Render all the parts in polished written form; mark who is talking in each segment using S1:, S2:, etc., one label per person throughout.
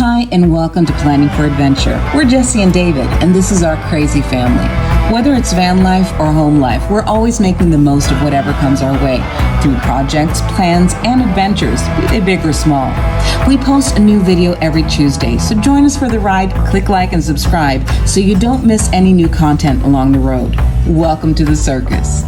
S1: Hi, and welcome to Planning for Adventure. We're Jesse and David, and this is our crazy family. Whether it's van life or home life, we're always making the most of whatever comes our way through projects, plans, and adventures, be they big or small. We post a new video every Tuesday, so join us for the ride, click like and subscribe so you don't miss any new content along the road. Welcome to the circus.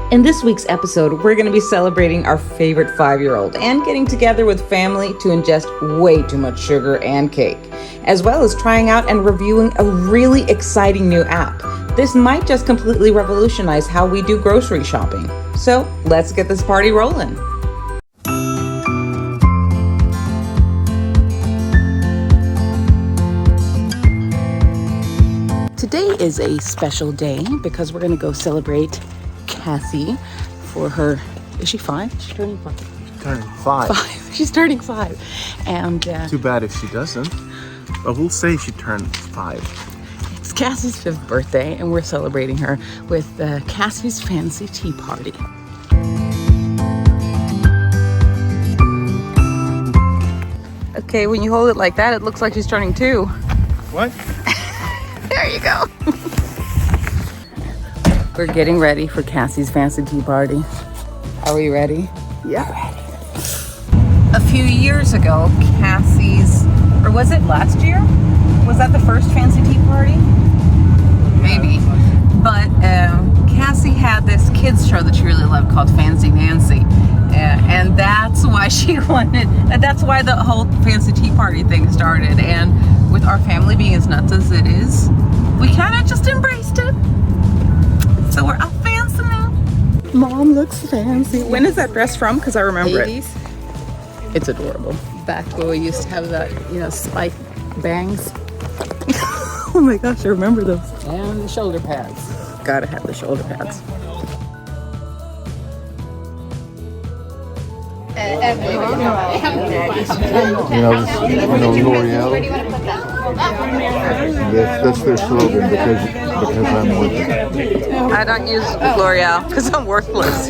S1: In this week's episode, we're going to be celebrating our favorite 5-year-old and getting together with family to ingest way too much sugar and cake, as well as trying out and reviewing a really exciting new app. This might just completely revolutionize how we do grocery shopping. So let's get this party rolling. Today is a special day because we're going to go celebrate Cassie for her, is she 5? She's turning 5.
S2: She's turning 5.
S1: She's turning 5. And
S2: too bad if she doesn't. But we'll say she turned 5.
S1: It's Cassie's 5th birthday, and we're celebrating her with Cassie's Fancy Tea Party. Okay, when you hold it like that, it looks like she's turning 2.
S2: What?
S1: There you go. We're getting ready for Cassie's Fancy Tea Party. Are we ready?
S2: Yeah.
S1: A few years ago, Cassie's, or was it last year? Was that the first Fancy Tea Party? Maybe. But Cassie had this kids show that she really loved called Fancy Nancy. And that's why she wanted, that's why the whole Fancy Tea Party thing started. And with our family being as nuts as it is, we kind of just embraced it. So we're all fancy now. Mom looks fancy. When is that dress from? Because I remember
S3: 80s.
S1: It's adorable.
S3: Back where we used to have that, spike bangs.
S1: Oh my gosh, I remember those.
S3: And the shoulder pads.
S1: Gotta have the shoulder pads.
S4: L'Oreal. That's their slogan because I'm worthless.
S1: I don't use L'Oreal because I'm worthless.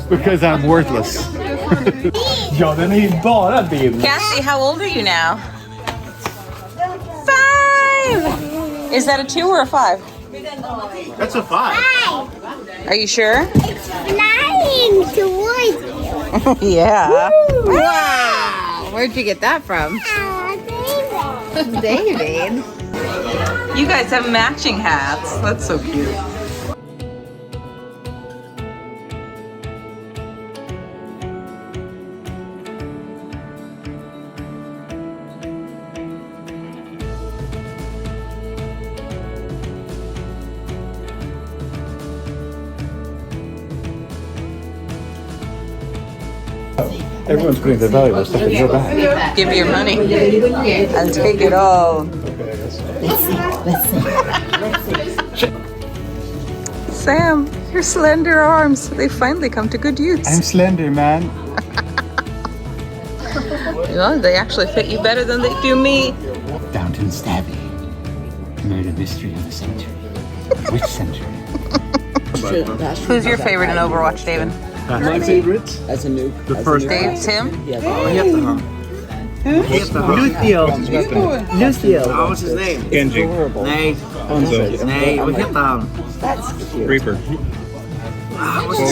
S4: Because I'm worthless.
S2: Ja, den är ju bara bild.
S1: Cassie, how old are you now? 5! Is that a 2 or a 5?
S2: That's a 5.
S1: Are you sure?
S5: It's flying towards you.
S1: Yeah.
S3: Wow! Where'd you get that from? David.
S1: You guys have matching hats. That's so cute.
S4: Everyone's putting their valuable stuff in your bag.
S1: Give me your money. I'll take it all. Sam, your slender arms. They finally come to good use.
S4: I'm slender, man.
S1: Well, they actually fit you better than they do me.
S6: Downton Stabby. Murder mystery of the century. Which century?
S1: Who's your favorite in Overwatch, David?
S2: My favorite?
S3: That's a nuke.
S2: The first
S1: Dave, Tim?
S7: Lucio.
S2: What was his name?
S7: Genji.
S2: Nej. Nej, vad heter han?
S7: Reaper.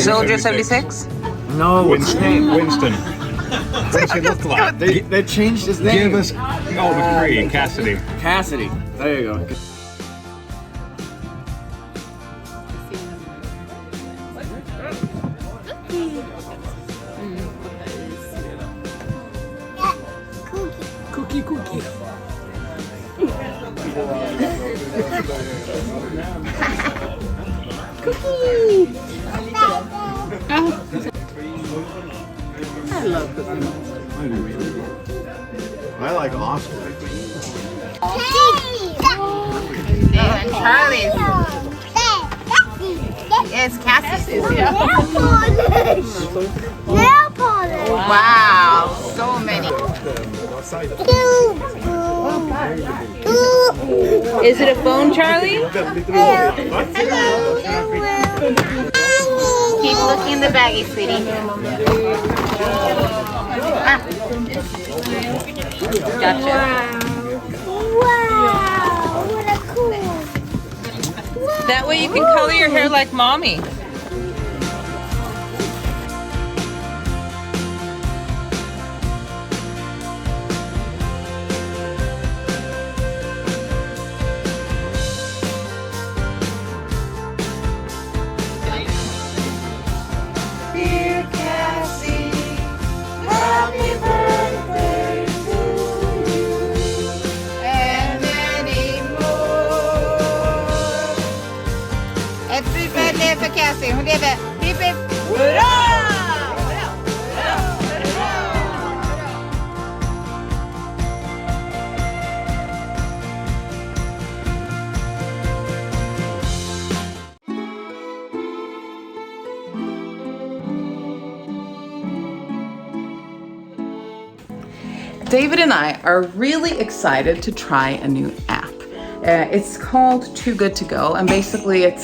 S1: Soldier 76?
S2: No, what's his name?
S7: Winston. What's he look like?
S2: They changed his name.
S7: Give us. Oh, McCree. Cassidy.
S2: Cassidy. There you go.
S3: Cookie.
S1: I love cookies.
S4: I like Oscar.
S3: And Charlie's. It's Cassie's.
S5: Nail polish.
S3: Wow, so many.
S1: Is it a phone, Charlie?
S3: Keep looking in the baggie, sweetie. Gotcha.
S5: Wow, what a cool.
S3: That way you can color your hair like mommy.
S1: Dear Cassie, happy birthday to you and many more.
S3: Happy birthday för Cassie. Hon lever. Hip hip.
S1: David and I are really excited to try a new app. It's called Too Good To Go, and basically it's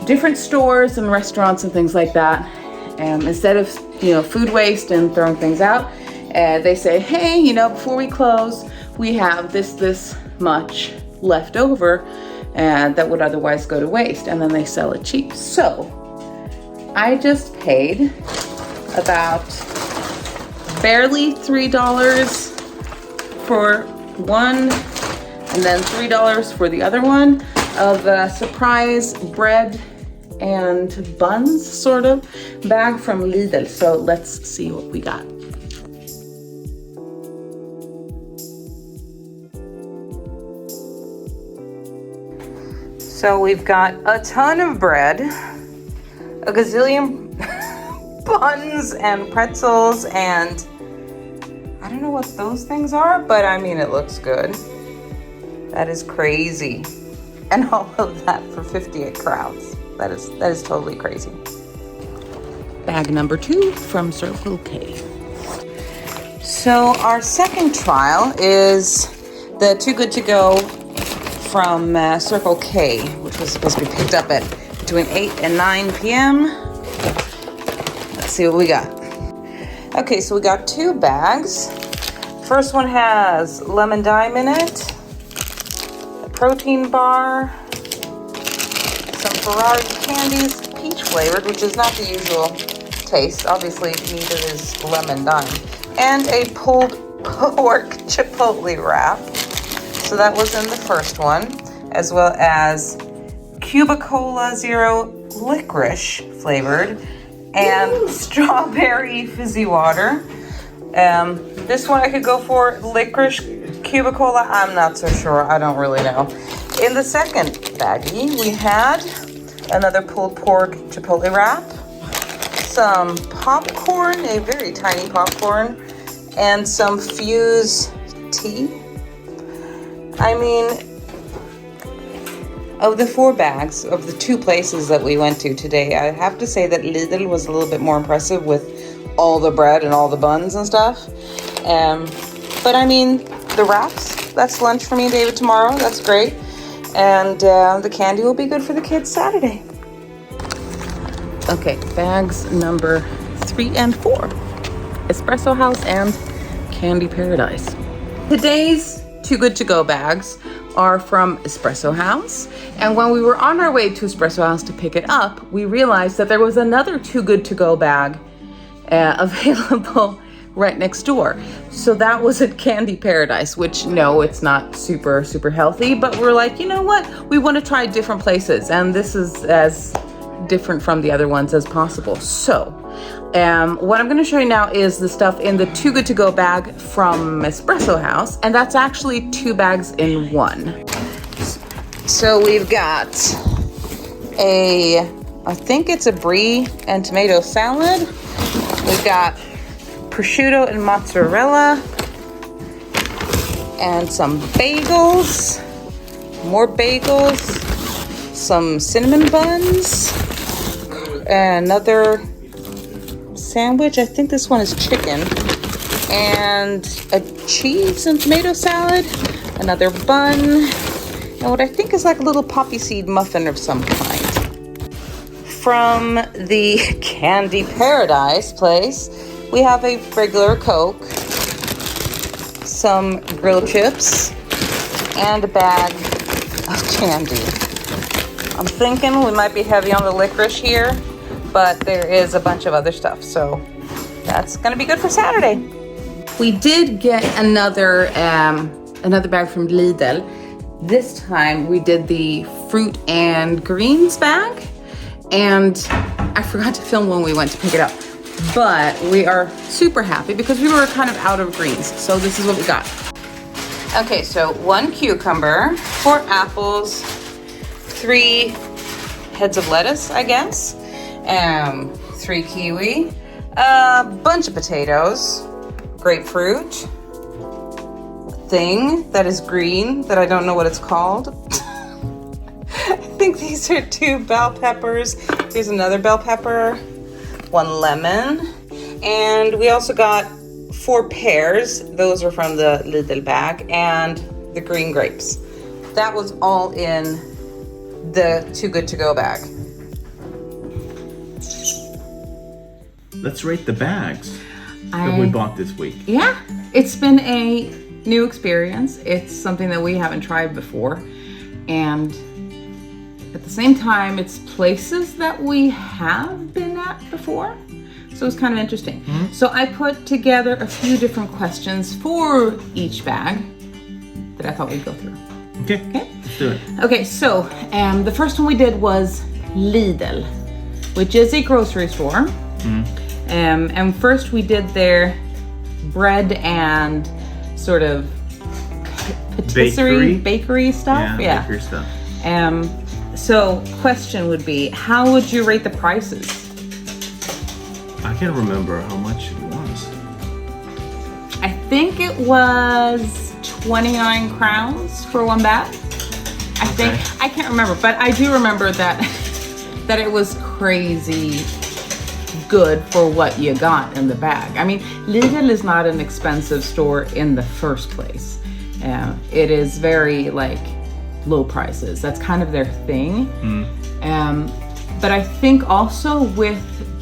S1: different stores and restaurants and things like that. Instead of food waste and throwing things out, they say, hey, before we close, we have this much left over that would otherwise go to waste, and then they sell it cheap. So I just paid about barely $3 for one, and then $3 for the other one of surprise bread and buns sort of bag from Lidl. So let's see what we got. So we've got a ton of bread, a gazillion buns and pretzels, and I don't know what those things are, but I mean, it looks good. That is crazy. And all of that for 58 crowns. That is totally crazy. Bag number 2 from Cirkle K. So our second trial is the Too Good To Go from Cirkle K, which was supposed to be picked up at between 8 and 9 p.m. Let's see what we got. Okay, so we got 2 bags. First one has lemon dime in it, a protein bar, some Ferrari candies, peach flavored, which is not the usual taste. Obviously, neither is lemon dime, and a pulled pork chipotle wrap. So that was in the first one, as well as Cuba Cola Zero licorice flavored and strawberry fizzy water. This one I could go for licorice Cuba Cola. I'm not so sure. I don't really know. In the second baggie, we had another pulled pork chipotle wrap, some popcorn, a very tiny popcorn, and some Fuse tea. I mean, of the 4 bags of the 2 places that we went to today, I have to say that Lidl was a little bit more impressive with all the bread and all the buns and stuff. But I mean, the wraps, that's lunch for me and David tomorrow. That's great. And the candy will be good for the kids Saturday. Okay, bags number 3 and 4. Espresso House and Candy Paradise. Today's Too Good To Go bags are from Espresso House. And when we were on our way to Espresso House to pick it up, we realized that there was another Too Good To Go bag available right next door. So that was at Candy Paradise, which no, it's not super healthy, but we're like, you know what? We want to try different places, and this is as different from the other ones as possible. So what I'm going to show you now is the stuff in the Too Good To Go bag from Espresso House, and that's actually 2 bags in one. So we've got I think it's a brie and tomato salad. We've got prosciutto and mozzarella, and some bagels, more bagels, some cinnamon buns, another sandwich, I think this one is chicken, and a cheese and tomato salad, another bun, and what I think is like a little poppy seed muffin of some kind. From the Candy Paradise place, we have a regular Coke, some grilled chips and a bag of candy. I'm thinking we might be heavy on the licorice here, but there is a bunch of other stuff, so that's gonna be good for Saturday. We did get another bag from Lidl. This time we did the fruit and greens bag, and I forgot to film when we went to pick it up, but we are super happy because we were kind of out of greens. So this is what we got. Okay, so 1 cucumber, 4 apples, 3 heads of lettuce, I guess, 3 kiwi, a bunch of potatoes, grapefruit, thing that is green that I don't know what it's called. I think these are 2 bell peppers. Here's another bell pepper, 1 lemon, and we also got 4 pears. Those are from the Lidl bag, and the green grapes. That was all in the Too Good To Go bag.
S2: Let's rate the bags that we bought this week.
S1: Yeah, it's been a new experience. It's something that we haven't tried before, and at the same time it's places that we have been at before, so it's kind of interesting. So I put together a few different questions for each bag that I thought we'd go through.
S2: Okay, let's do it.
S1: Okay, so the first one we did was Lidl, which is a grocery store. And first we did their bread and sort of patisserie, bakery stuff.
S2: Yeah, bakery stuff.
S1: So question would be, how would you rate the prices?
S2: I can't remember how much it was.
S1: I think it was 29 crowns for 1 bag. I think, I can't remember, but I do remember that that it was crazy good for what you got in the bag. I mean, Lidl is not an expensive store in the first place. It is very like low prices. That's kind of their thing. But I think also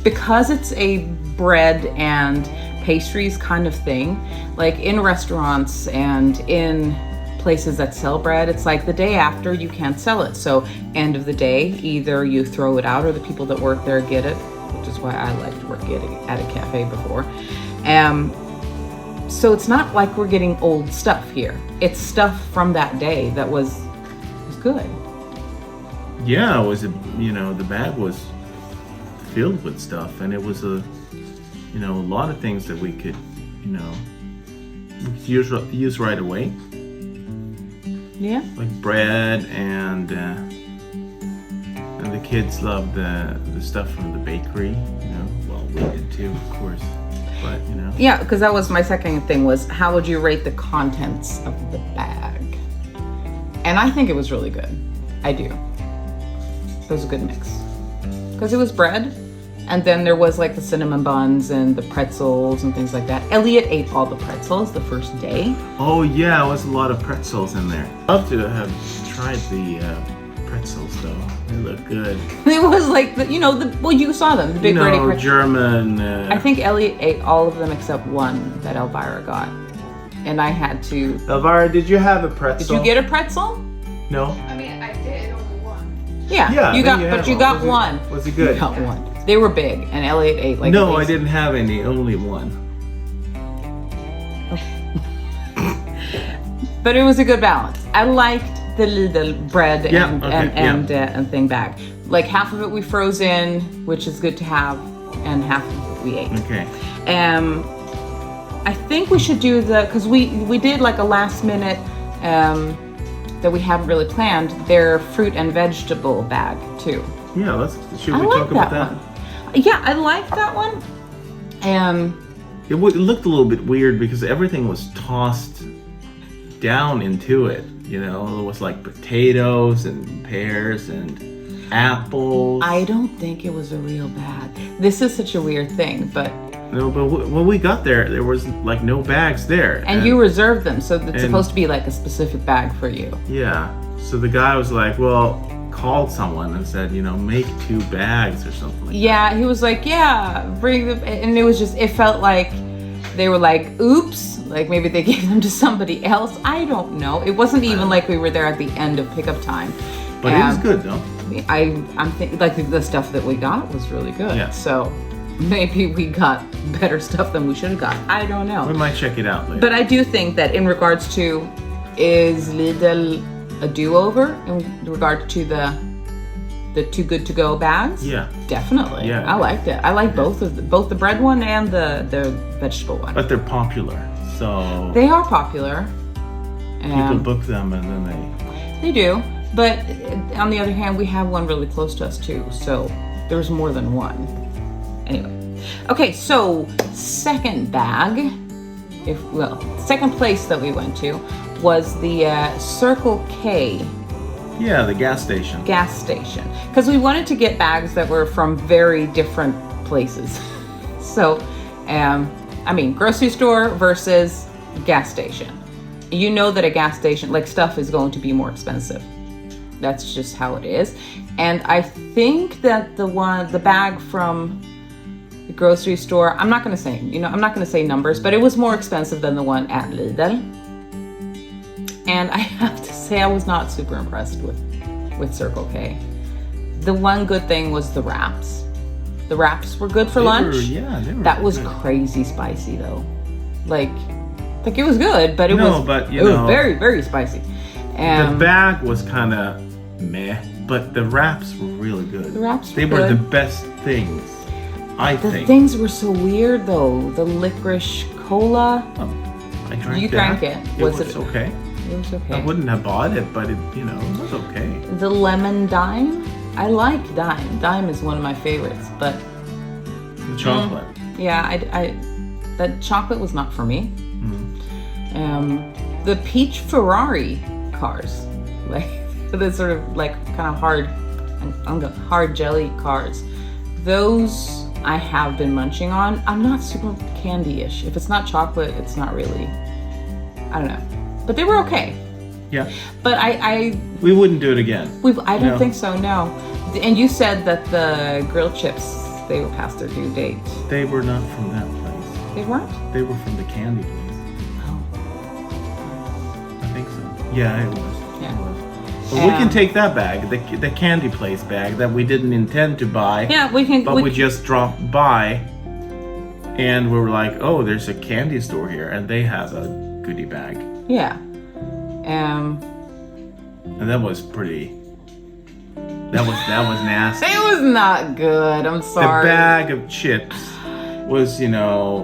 S1: because it's a bread and pastries kind of thing, like in restaurants and in places that sell bread, it's like the day after you can't sell it. So end of the day, either you throw it out or the people that work there get it, which is why I liked working at a cafe before. So it's not like we're getting old stuff here. It's stuff from that day that was good.
S2: Yeah, it was the bag was filled with stuff, and it was a lot of things that we could use right away.
S1: Yeah.
S2: Like bread, and the kids loved the stuff from the bakery. Well, we did too, of course. But
S1: Yeah, because that was my second thing, was how would you rate the contents of the bag? And I think it was really good. I do. It was a good mix. Because it was bread, and then there was like the cinnamon buns and the pretzels and things like that. Elliot ate all the pretzels the first day.
S2: oh yeah, it was a lot of pretzels in there. I'd love to have tried the pretzels though. They look good.
S1: It was like well, you saw them, the big Brady pretzels.
S2: German.
S1: I think Elliot ate all of them except one that Elvira got, and I had to.
S2: Elvira, did you have a pretzel?
S1: Did you get a pretzel?
S2: No.
S3: I mean, I did only one.
S1: Yeah, you got one.
S2: Was it good?
S1: You got one. They were big, and Elliot ate like.
S2: No, I didn't have any. Only one.
S1: But it was a good balance. I liked the Lidl bread and thing bag. Like half of it we froze in, which is good to have, and half of it we ate.
S2: Okay.
S1: I think we should do because we did like a last minute that we hadn't really planned, their fruit and vegetable bag too.
S2: Yeah, should we talk about that?
S1: Yeah, I like that one.
S2: It looked a little bit weird because everything was tossed down into it. It was like potatoes and pears and apples.
S1: I don't think it was a real bag. This is such a weird thing, but.
S2: No, but when we got there was like no bags there.
S1: And you reserved them, so it's supposed to be like a specific bag for you.
S2: Yeah. So the guy was like, called someone and said, make 2 bags or something like that.
S1: Yeah, he was like, yeah, bring them. And it was just, it felt like
S3: they were like, oops, like maybe they gave them to somebody else. I don't know. It wasn't even like we were there at the end of pickup time.
S2: But it was good though.
S3: I'm thinking like the stuff that we got was really good.
S2: Yeah.
S3: So maybe we got better stuff than we should have got. I don't know.
S2: We might check it out later.
S3: But I do think that in regards to, is Lidl a do-over in regard to the Too Good To Go bags?
S2: Yeah.
S3: Definitely.
S2: Yeah.
S3: I liked it. I like both the bread one and the vegetable one.
S2: But they're popular, so
S3: They are popular.
S2: people book them and then
S3: They do. But on the other hand, we have one really close to us too. So there's more than one. Anyway. Okay, so second place that we went to was the Circle K
S2: yeah, the gas station.
S3: gas station. Because we wanted to get bags that were from very different places. So, grocery store versus gas station. You know that a gas station, like stuff is going to be more expensive. That's just how it is. And I think that the bag from the grocery store, I'm not gonna say numbers, but it was more expensive than the one at Lidl. And I have to say I was not super impressed with Circle K. The one good thing was the wraps. The wraps were good for lunch.
S2: They were
S3: that was
S2: good.
S3: crazy spicy though. Like it was good, but it was very, very spicy.
S2: The bag was kind of meh, but the wraps were really good.
S3: The wraps were
S2: They were
S3: good.
S2: the best things, I
S3: The
S2: think.
S3: things were so weird though. The licorice cola.
S2: I drank
S3: You
S2: that.
S3: drank it.
S2: It
S3: Was
S2: was
S3: it-
S2: okay.
S3: It was okay.
S2: I wouldn't have bought it, but it was okay.
S3: The lemon dime. I like dime. Dime is one of my favorites, but
S2: The chocolate.
S3: yeah, that chocolate was not for me. The peach Ferrari cars, like the sort of like kind of hard jelly cars. Those I have been munching on. I'm not super candy-ish. If it's not chocolate, it's not really. I don't know, but they were okay.
S2: Yeah.
S3: But
S2: We wouldn't do it again.
S3: I don't
S2: No.
S3: think so. No. And you said that the grilled chips, they were past their due date.
S2: They were not from that place.
S3: They weren't?
S2: They were from the candy place.
S3: Oh.
S2: I think so. Yeah, it was.
S3: Yeah.
S2: It was. Well, we can take that bag, the candy place bag that we didn't intend to buy.
S3: Yeah, we can.
S2: But we just dropped by, and we were like, "Oh, there's a candy store here, and they have a goodie bag."
S3: Yeah.
S2: And that was pretty. That was nasty.
S3: It was not good. I'm
S2: The
S3: sorry.
S2: bag of chips was,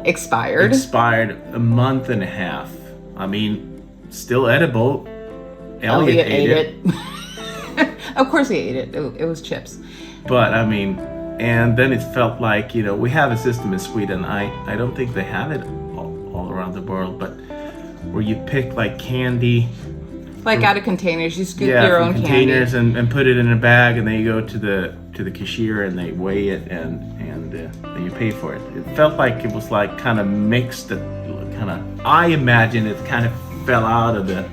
S3: Expired.
S2: expired a month and a half. I mean, still edible. Elliot ate it.
S3: Of course he ate it. It was chips.
S2: But I mean, and then it felt like, we have a system in Sweden. I don't think they have it all around the world, but where you pick like candy.
S3: Like out of containers, you scoop
S2: Yeah,
S3: your
S2: from
S3: own
S2: containers
S3: candy.
S2: and put it in a bag, and then you go to the cashier and they weigh it and then you pay for it. It felt like it was like kind of mixed. I imagine it kind of fell out of the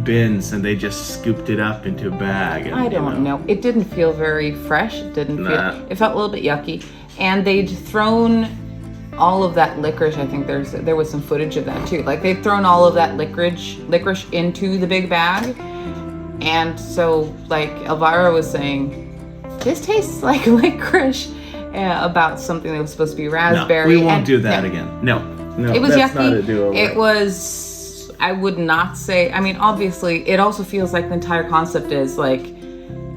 S2: bins and they just scooped it up into a bag. And,
S3: I don't know. It didn't feel very fresh. It didn't
S2: Nah.
S3: feel. It felt a little bit yucky. And they'd thrown all of that licorice. I think there was some footage of that too. Like they'd thrown all of that licorice into the big bag. And so, like Elvira was saying, this tastes like licorice about something that was supposed to be raspberry.
S2: No, we won't
S3: And-
S2: do that
S3: no.
S2: again. No,
S3: It was
S2: that's
S3: yucky.
S2: not a do-over.
S3: It was. I would not say. I mean, obviously, it also feels like the entire concept is like,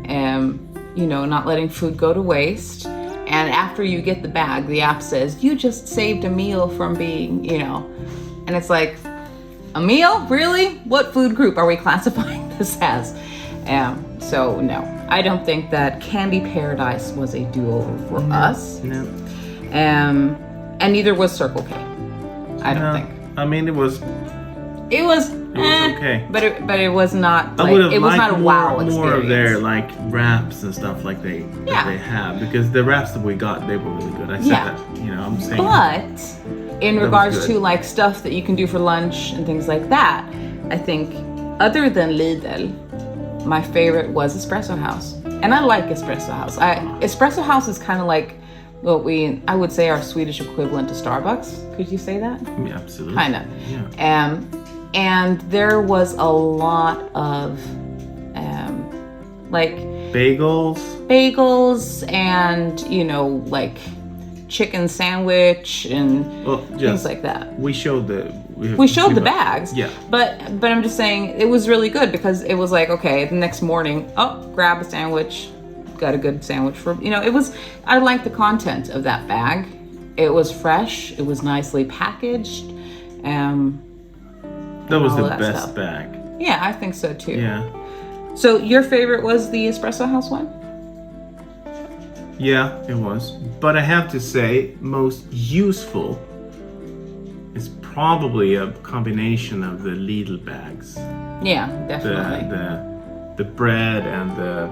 S3: not letting food go to waste. And after you get the bag, the app says you just saved a meal from being, and it's like, a meal? Really? What food group are we classifying this as? So no, I don't think that Candy Paradise was a do-over for us.
S2: No.
S3: And neither was Circle K. I don't think.
S2: I mean, it was okay.
S3: But it was not.
S2: I
S3: Like,
S2: would have
S3: it was
S2: liked
S3: not a wow experience.
S2: more of their like wraps and stuff like that
S3: Yeah.
S2: they have, because the wraps that we got, they were really good. I said
S3: Yeah.
S2: that, I'm saying.
S3: But in
S2: That was
S3: regards
S2: good.
S3: to like stuff that you can do for lunch and things like that, I think other than Lidl, my favorite was Espresso House, and I like Espresso House. Espresso House is kind of like I would say our Swedish equivalent to Starbucks. Could you say that?
S2: Yeah, absolutely.
S3: Kind of.
S2: Yeah.
S3: And there was a lot of like bagels and like chicken sandwich and things like that.
S2: We showed the
S3: bags.
S2: Yeah.
S3: But I'm just saying it was really good because it was like, okay, the next morning, grab a sandwich, got a good sandwich for I liked the content of that bag. It was fresh, it was nicely packaged.
S2: That was the best
S3: stuff.
S2: bag.
S3: Yeah, I think so too.
S2: Yeah.
S3: So your favorite was the Espresso House one?
S2: Yeah, it was. But I have to say, most useful is probably a combination of the Lidl bags.
S3: Yeah, definitely.
S2: The bread and the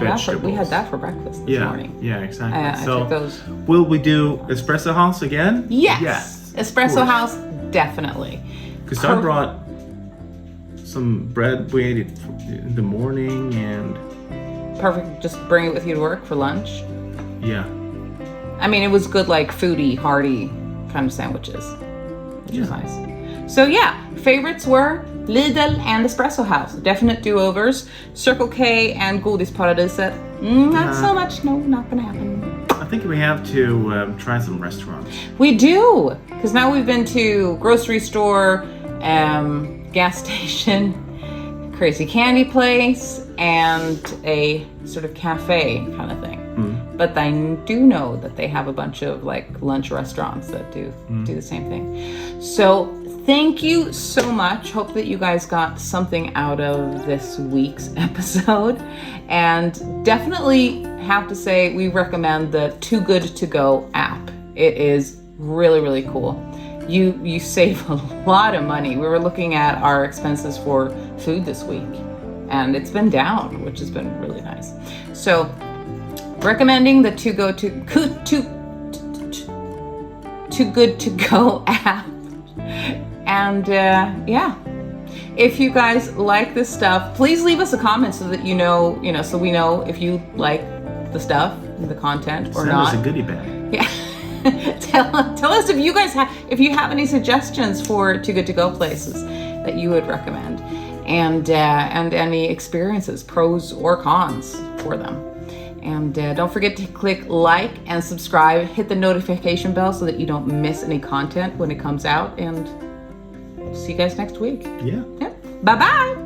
S2: vegetables.
S3: We had that for breakfast this morning.
S2: Yeah, exactly.
S3: I took those.
S2: Will we do Espresso House again?
S3: Yes. Espresso House, definitely.
S2: Because I brought some bread. We ate it in the morning and...
S3: Perfect. Just bring it with you to work for lunch.
S2: Yeah.
S3: I mean, it was good, like foodie, hearty kind of sandwiches, which is nice. So yeah, favorites were Lidl and Espresso House. Definite do-overs. Cirkle K and Godis Paradiset. Not so much. No, not gonna happen.
S2: I think we have to try some restaurants.
S3: We do, because now we've been to grocery store, gas station, crazy candy place, and a sort of cafe kind of thing. But I do know that they have a bunch of like lunch restaurants that do the same thing. So thank you so much. Hope that you guys got something out of this week's episode. And definitely have to say we recommend the Too Good To Go app. It is really, really cool. You save a lot of money. We were looking at our expenses for food this week, and it's been down, which has been really nice. So recommending the Too Good To Go app. And yeah, if you guys like this stuff, please leave us a comment so that so we know if you like the stuff, the content or not.
S2: Send us a goodie bag.
S3: Yeah. Tell us if you have any suggestions for Too Good To Go places that you would recommend, and any experiences, pros or cons for them. And don't forget to click like and subscribe, hit the notification bell so that you don't miss any content when it comes out, and see you guys next week.
S2: Yeah.
S3: Yep. Bye-bye.